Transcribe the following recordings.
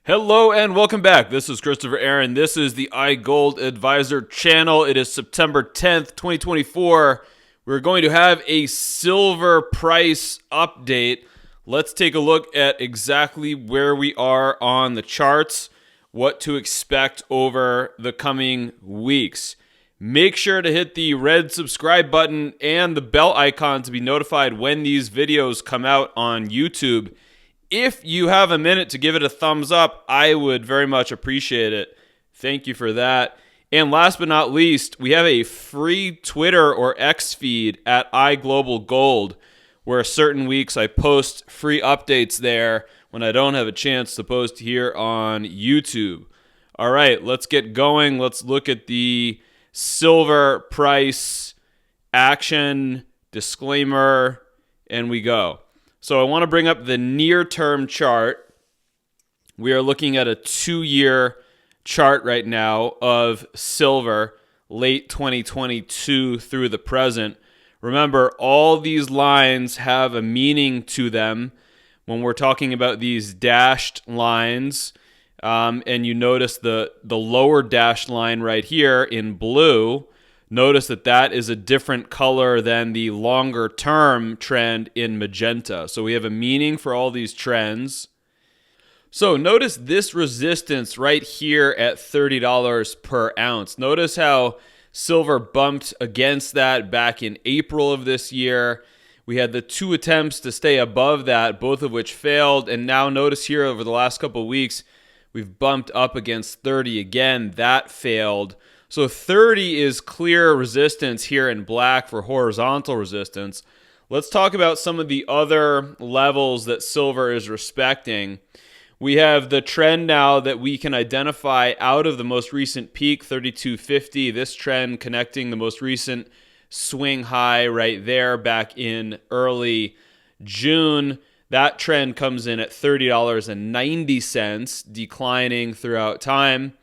Hello and welcome back. This is Christopher Aaron. This is the iGold Advisor channel. It is September 10th, 2024. We're going to have a silver price update. Let's take a look at exactly where we are on the charts, what to expect over the coming weeks. Make sure to hit the red subscribe button and the bell icon to be notified when these videos come out on YouTube. If you have a minute to give it a thumbs up, I would very much appreciate it. Thank you for that. And last but not least, we have a free Twitter or X feed at iGlobalGold, where certain weeks I post free updates there when I don't have a chance to post here on YouTube. All right, let's get going. Let's look at the silver price action disclaimer, and we go. So I want to bring up the near-term chart. We are looking at a 2-year chart right now of silver, late 2022 through the present. Remember, all these lines have a meaning to them when we're talking about these dashed lines. And you notice the lower dashed line right here in blue. Notice that is a different color than the longer term trend in magenta. So we have a meaning for all these trends. So notice this resistance right here at $30 per ounce. Notice how silver bumped against that back in April of this year. We had the 2 attempts to stay above that, both of which failed. And now notice here over the last couple of weeks, we've bumped up against 30 again. That failed. So 30 is clear resistance here in black for horizontal resistance. Let's talk about some of the other levels that silver is respecting. We have the trend now that we can identify out of the most recent peak, 32.50. This trend connecting the most recent swing high right there back in early June. That trend comes in at $30.90, declining throughout time.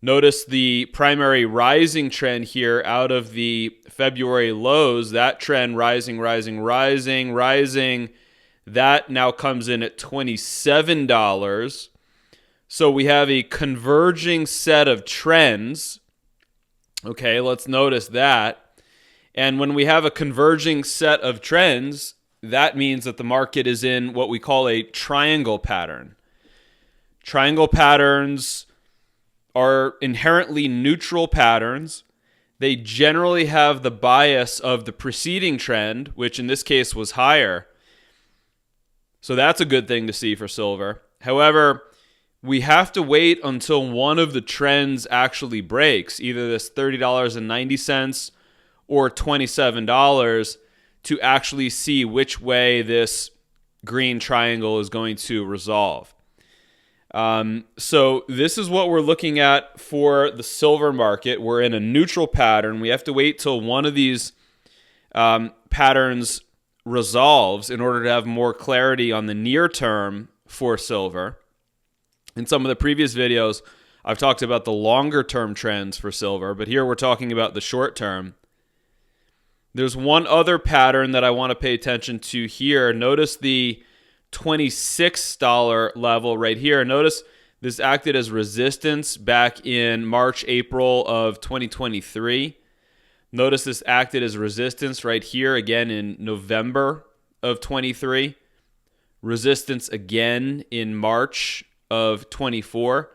Notice the primary rising trend here out of the February lows. That trend rising. That now comes in at $27. So we have a converging set of trends. Okay, let's notice that. And when we have a converging set of trends, that means that the market is in what we call a triangle pattern. Triangle patterns are inherently neutral patterns. They generally have the bias of the preceding trend, which in this case was higher. So that's a good thing to see for silver. However, we have to wait until one of the trends actually breaks, either this $30.90 or $27, to actually see which way this green triangle is going to resolve. So this is what we're looking at for the silver market. We're in a neutral pattern. We have to wait till one of these patterns resolves in order to have more clarity on the near term for silver. In some of the previous videos, I've talked about the longer term trends for silver, but here we're talking about the short term. There's one other pattern that I want to pay attention to here. Notice the $26 level right here. Notice this acted as resistance back in March, April of 2023. Notice this acted as resistance right here again in November of 23. Resistance again in March of 24.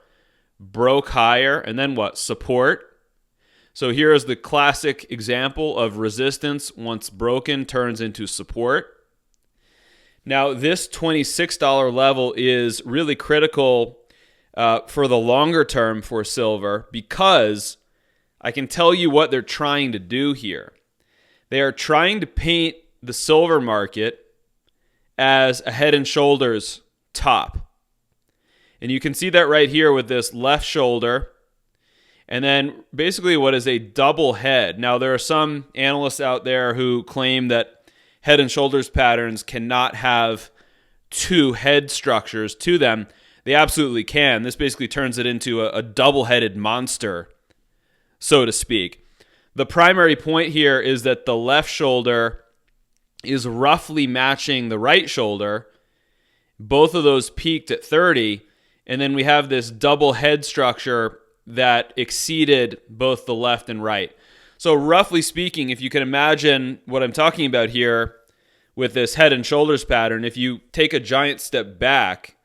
Broke higher, and then what? Support. So here is the classic example of resistance once broken turns into support. Now, this $26 level is really critical for the longer term for silver because I can tell you what they're trying to do here. They are trying to paint the silver market as a head and shoulders top. And you can see that right here with this left shoulder and then basically what is a double head. Now, there are some analysts out there who claim that head and shoulders patterns cannot have 2 head structures to them. They absolutely can. This basically turns it into a double-headed monster, so to speak. The primary point here is that the left shoulder is roughly matching the right shoulder. Both of those peaked at 30, And then we have this double head structure that exceeded both the left and right. So roughly speaking, if you can imagine what I'm talking about here with this head and shoulders pattern, if you take a giant step back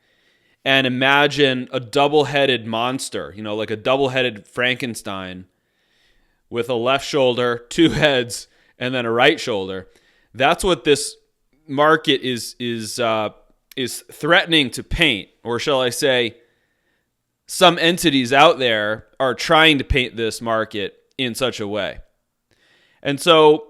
and imagine a double-headed monster, like a double-headed Frankenstein with a left shoulder, two heads, and then a right shoulder, that's what this market is threatening to paint, or shall I say, some entities out there are trying to paint this market in such a way. And so,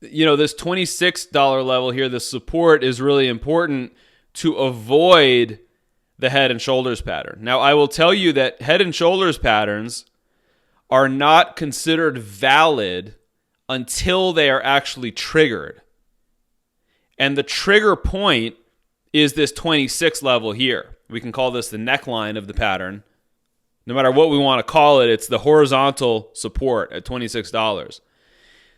this $26 level here, the support is really important to avoid the head and shoulders pattern. Now, I will tell you that head and shoulders patterns are not considered valid until they are actually triggered. And the trigger point is this 26 level here. We can call this the neckline of the pattern. No matter what we want to call it, it's the horizontal support at $26.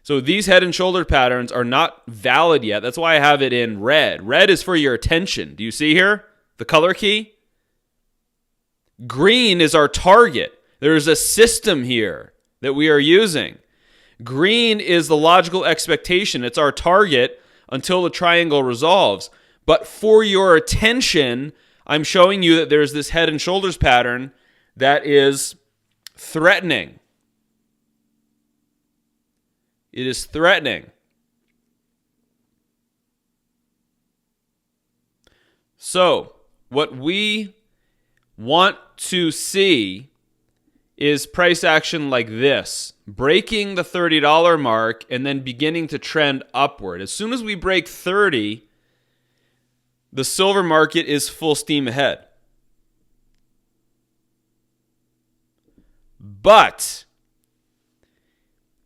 So these head and shoulder patterns are not valid yet. That's why I have it in red. Red is for your attention. Do you see here the color key? Green is our target. There's a system here that we are using. Green is the logical expectation. It's our target until the triangle resolves. But for your attention, I'm showing you that there's this head and shoulders pattern that is threatening. It is threatening. So, what we want to see is price action like this, breaking the $30 mark and then beginning to trend upward. As soon as we break 30, the silver market is full steam ahead. But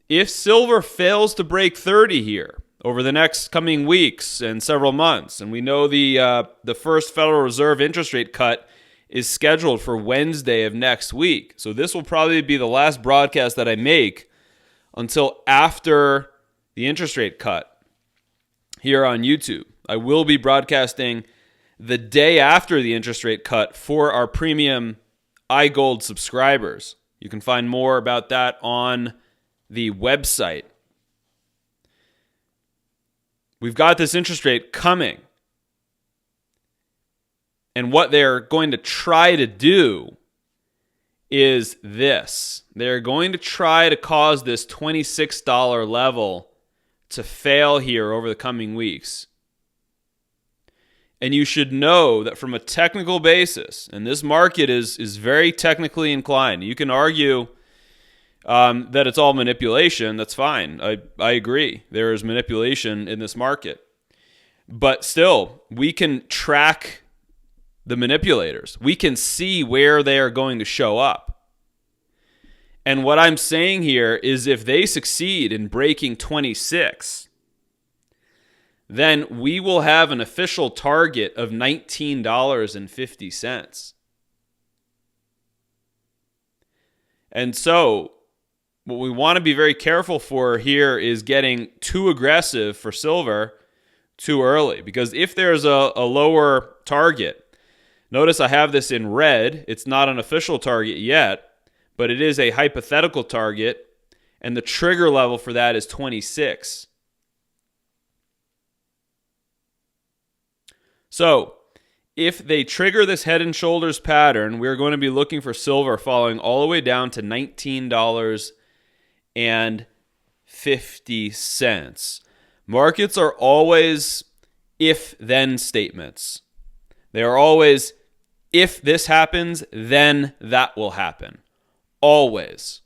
if silver fails to break 30 here over the next coming weeks and several months, and we know the first Federal Reserve interest rate cut is scheduled for Wednesday of next week. So this will probably be the last broadcast that I make until after the interest rate cut here on YouTube. I will be broadcasting the day after the interest rate cut for our premium iGold subscribers. You can find more about that on the website. We've got this interest rate coming. And what they're going to try to do is this. They're going to try to cause this $26 level to fail here over the coming weeks. And you should know that from a technical basis, and this market is very technically inclined. You can argue that it's all manipulation. That's fine. I agree. There is manipulation in this market. But still, we can track the manipulators. We can see where they are going to show up. And what I'm saying here is if they succeed in breaking 26, then we will have an official target of $19.50. And so what we want to be very careful for here is getting too aggressive for silver too early. Because if there's a lower target, notice I have this in red. It's not an official target yet, but it is a hypothetical target, and the trigger level for that is 26. So, if they trigger this head and shoulders pattern, we're going to be looking for silver falling all the way down to $19.50. Markets are always if-then statements. They are always, if this happens, then that will happen. Always.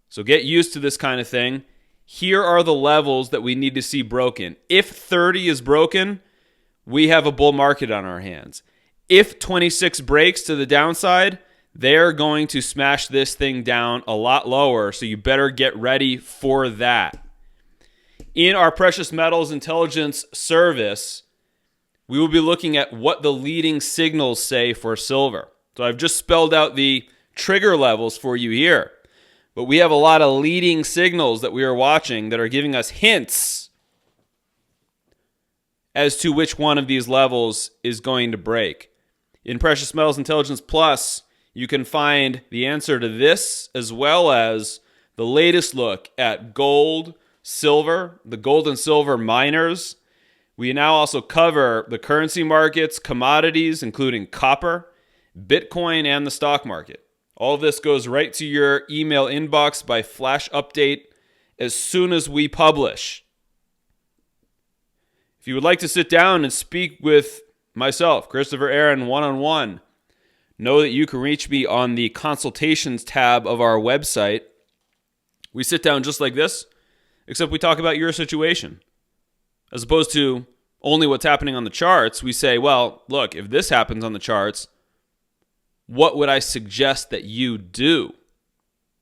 So get used to this kind of thing. Here are the levels that we need to see broken. If 30 is broken, we have a bull market on our hands. If 26 breaks to the downside, they're going to smash this thing down a lot lower, so you better get ready for that. In our Precious Metals Intelligence Service, we will be looking at what the leading signals say for silver. So I've just spelled out the trigger levels for you here. But we have a lot of leading signals that we are watching that are giving us hints as to which one of these levels is going to break. In Precious Metals Intelligence Plus, you can find the answer to this as well as the latest look at gold, silver, the gold and silver miners. We now also cover the currency markets, commodities, including copper, Bitcoin, and the stock market. All of this goes right to your email inbox by flash update as soon as we publish. If you would like to sit down and speak with myself, Christopher Aaron, one-on-one, know that you can reach me on the consultations tab of our website. We sit down just like this, except we talk about your situation. As opposed to only what's happening on the charts, we say, well, look, if this happens on the charts, what would I suggest that you do?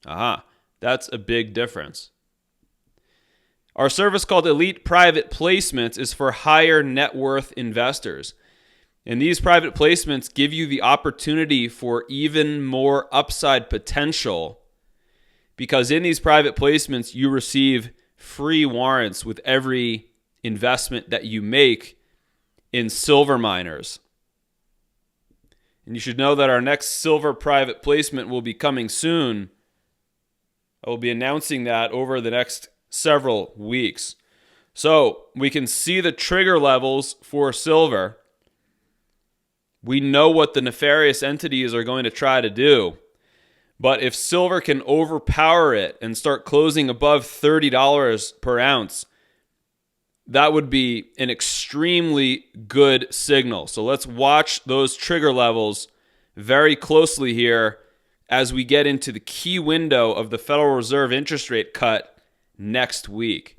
That's a big difference. Our service called Elite Private Placements is for higher net worth investors. And these private placements give you the opportunity for even more upside potential because in these private placements, you receive free warrants with every investment that you make in silver miners. And you should know that our next silver private placement will be coming soon. I will be announcing that over the next several weeks. So we can see the trigger levels for silver. We know what the nefarious entities are going to try to do. But if silver can overpower it and start closing above $30 per ounce, that would be an extremely good signal. So let's watch those trigger levels very closely here as we get into the key window of the Federal Reserve interest rate cut next week.